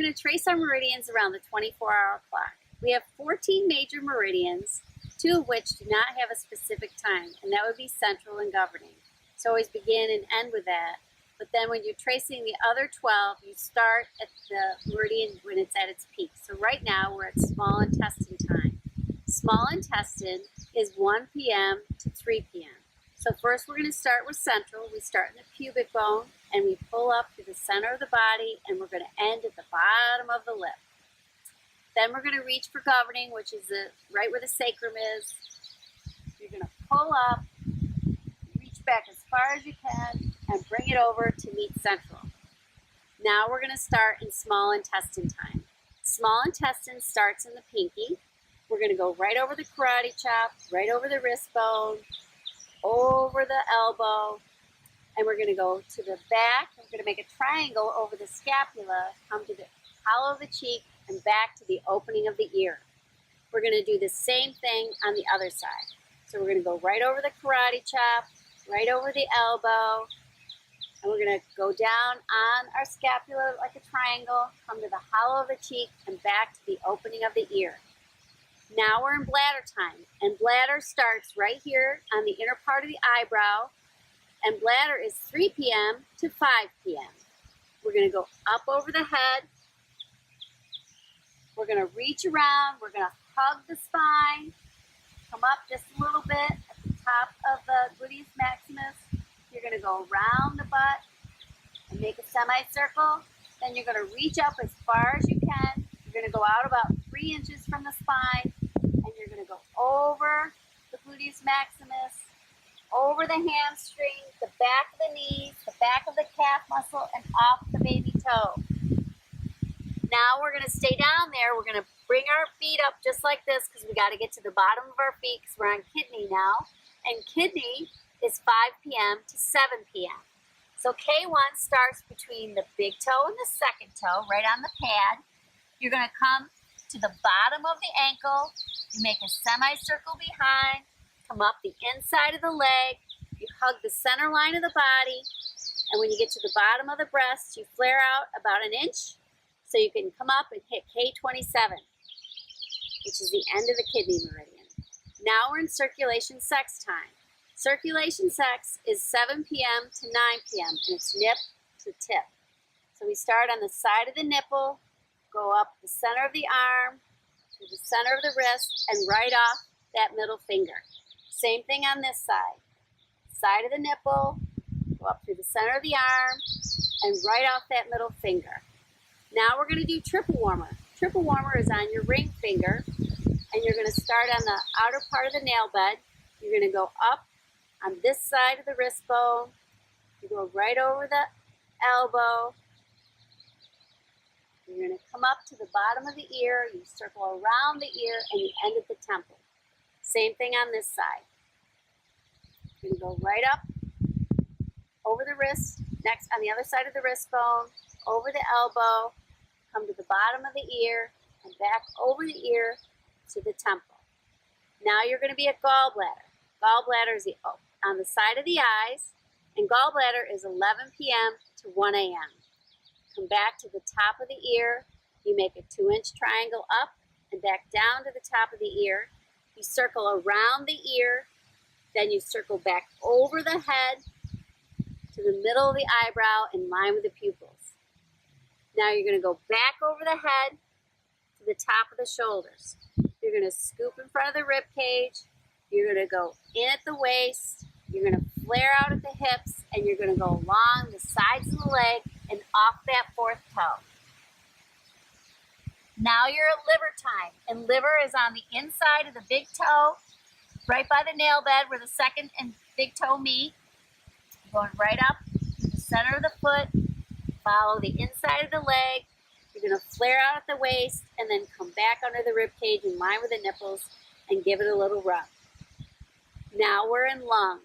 going to trace our meridians around the 24-hour clock. We have 14 major meridians, 2 of which do not have a specific time, and that would be central and governing. So always begin and end with that. But then when you're tracing the other 12, you start at the meridian when it's at its peak. So right now we're at small intestine time. Small intestine is 1 p.m. to 3 p.m. So first we're going to start with central. We start in the pubic bone and we pull up to the center of the body, and we're going to end at the bottom of the lip. Then we're going to reach for governing, which is right where the sacrum is. You're going to pull up, reach back as far as you can, and bring it over to meet central. Now we're going to start in small intestine time. Small intestine starts in the pinky. We're going to go right over the karate chop, right over the wrist bone, over the elbow, and we're going to go to the back. We're going to make a triangle over the scapula, come to the hollow of the cheek, and back to the opening of the ear. We're going to do the same thing on the other side. So we're going to go right over the karate chop, right over the elbow, and we're going to go down on our scapula like a triangle, come to the hollow of the cheek, and back to the opening of the ear. Now we're in bladder time, and bladder starts right here on the inner part of the eyebrow, and bladder is 3 p.m. to 5 p.m. We're going to go up over the head. We're going to reach around. We're going to hug the spine, come up just a little bit at the top of the gluteus maximus. You're going to go around the butt and make a semicircle. Then you're going to reach up as far as you can. You're going to go out about 3 inches from the spine, and you're going to go over the gluteus maximus, over the hamstring, the back of the knees, the back of the calf muscle, and off the baby toe. Now we're going to stay down there. We're going to bring our feet up just like this because we got to get to the bottom of our feet because we're on kidney now. And kidney is 5 p.m. to 7 p.m. So K1 starts between the big toe and the second toe, right on the pad. You're going to come to the bottom of the ankle. You make a semicircle behind, come up the inside of the leg. You hug the center line of the body. And when you get to the bottom of the breast, you flare out about an inch. So you can come up and hit K27, which is the end of the kidney meridian. Now we're in circulation sex time. Circulation sex is 7 p.m. to 9 p.m. and it's nip to tip. So we start on the side of the nipple, go up the center of the arm, to the center of the wrist, and right off that middle finger. Same thing on this side. Side of the nipple, go up through the center of the arm, and right off that middle finger. Now we're going to do triple warmer. Triple warmer is on your ring finger, and you're going to start on the outer part of the nail bed. You're going to go up on this side of the wrist bone. You go right over the elbow. You're going to come up to the bottom of the ear. You circle around the ear, and you end at the temple. Same thing on this side. You're going to go right up over the wrist, next on the other side of the wrist bone, over the elbow, come to the bottom of the ear, and back over the ear to the temple. Now you're going to be at gallbladder. Gallbladder is on the side of the eyes, and gallbladder is 11 p.m. to 1 a.m. Come back to the top of the ear. You make a 2-inch triangle up and back down to the top of the ear. You circle around the ear, then you circle back over the head to the middle of the eyebrow in line with the pupils. Now you're going to go back over the head to the top of the shoulders. You're going to scoop in front of the rib cage. You're going to go in at the waist. You're going to flare out at the hips, and you're going to go along the sides of the leg and off that 4th toe. Now you're at liver time, and liver is on the inside of the big toe, right by the nail bed where the second and big toe meet. Going right up to the center of the foot. Follow the inside of the leg. You're going to flare out at the waist and then come back under the rib cage in line with the nipples and give it a little rub. Now we're in lung.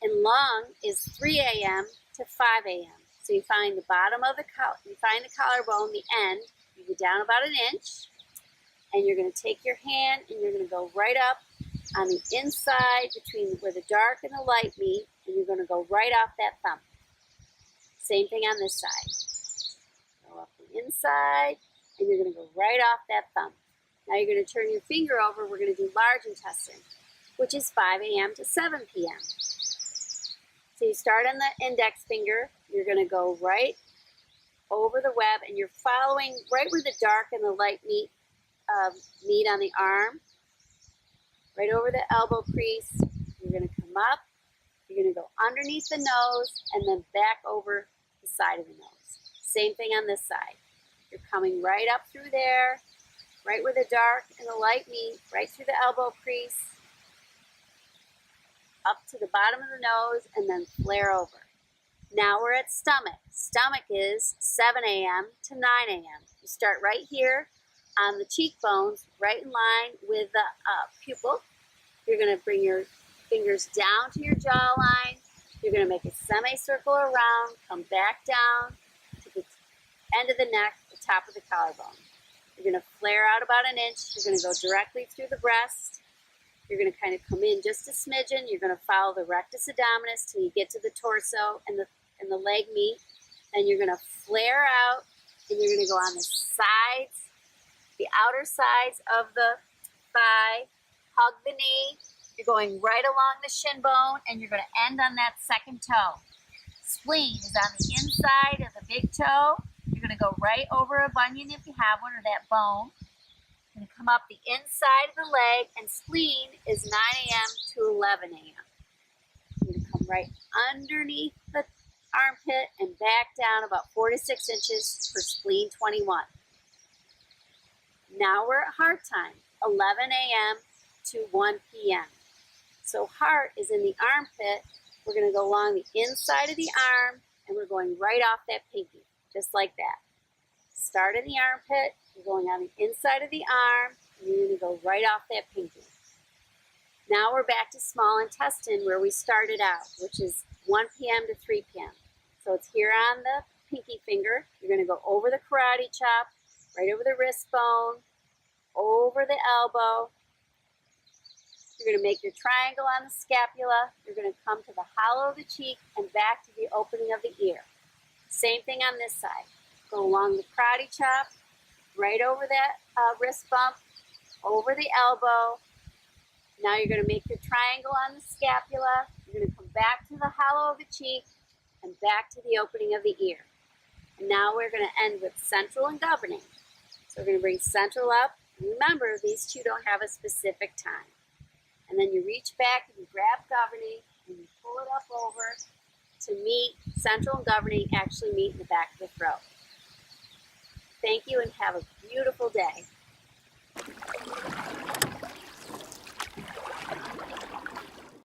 And lung is 3 a.m. to 5 a.m. So you find the bottom of the collarbone, the end. You go down about an inch, and you're going to take your hand and you're going to go right up on the inside between where the dark and the light meet, and you're going to go right off that thumb. Same thing on this side. Go up the inside, and you're going to go right off that thumb. Now you're going to turn your finger over. We're going to do large intestine, which is 5 a.m. to 7 p.m. So you start on the index finger. You're going to go right over the web, and you're following right where the dark and the light meet on the arm, right over the elbow crease. You're going to come up. You're going to go underneath the nose and then back over the side of the nose. Same thing on this side. You're coming right up through there, right where the dark and the light meet, right through the elbow crease, up to the bottom of the nose, and then flare over. Now we're at stomach. Stomach is 7 a.m. to 9 a.m. You start right here on the cheekbones, right in line with the pupil. You're going to bring your fingers down to your jawline. You're going to make a semicircle around, come back down to the end of the neck, the top of the collarbone. You're going to flare out about an inch. You're going to go directly through the breast. You're going to kind of come in just a smidgen. You're going to follow the rectus abdominis till you get to the torso and the leg meet. Then you're going to flare out, and you're going to go on the sides, the outer sides of the thigh. Hug the knee. You're going right along the shin bone, and you're going to end on that second toe. Spleen is on the inside of the big toe. You're going to go right over a bunion if you have one, or that bone. You're going to come up the inside of the leg, and spleen is 9 a.m. to 11 a.m. You're going to come right underneath the armpit and back down about 4 to 6 inches for spleen 21. Now we're at heart time, 11 a.m. to 1 p.m. So heart is in the armpit. We're going to go along the inside of the arm, and we're going right off that pinky, just like that. Start in the armpit, you're going on the inside of the arm, and you're going to go right off that pinky. Now we're back to small intestine where we started out, which is 1 p.m. to 3 p.m. So it's here on the pinky finger. You're going to go over the karate chop, right over the wrist bone, over the elbow. You're going to make your triangle on the scapula. You're going to come to the hollow of the cheek and back to the opening of the ear. Same thing on this side. Go along the karate chop, right over that wrist bump, over the elbow. Now you're going to make your triangle on the scapula. You're going to come back to the hollow of the cheek and back to the opening of the ear. And now we're going to end with central and governing. So we're going to bring central up. Remember, these two don't have a specific time. And then you reach back and you grab governing and you pull it up over to meet. Central and governing actually meet in the back of the throat. Thank you and have a beautiful day.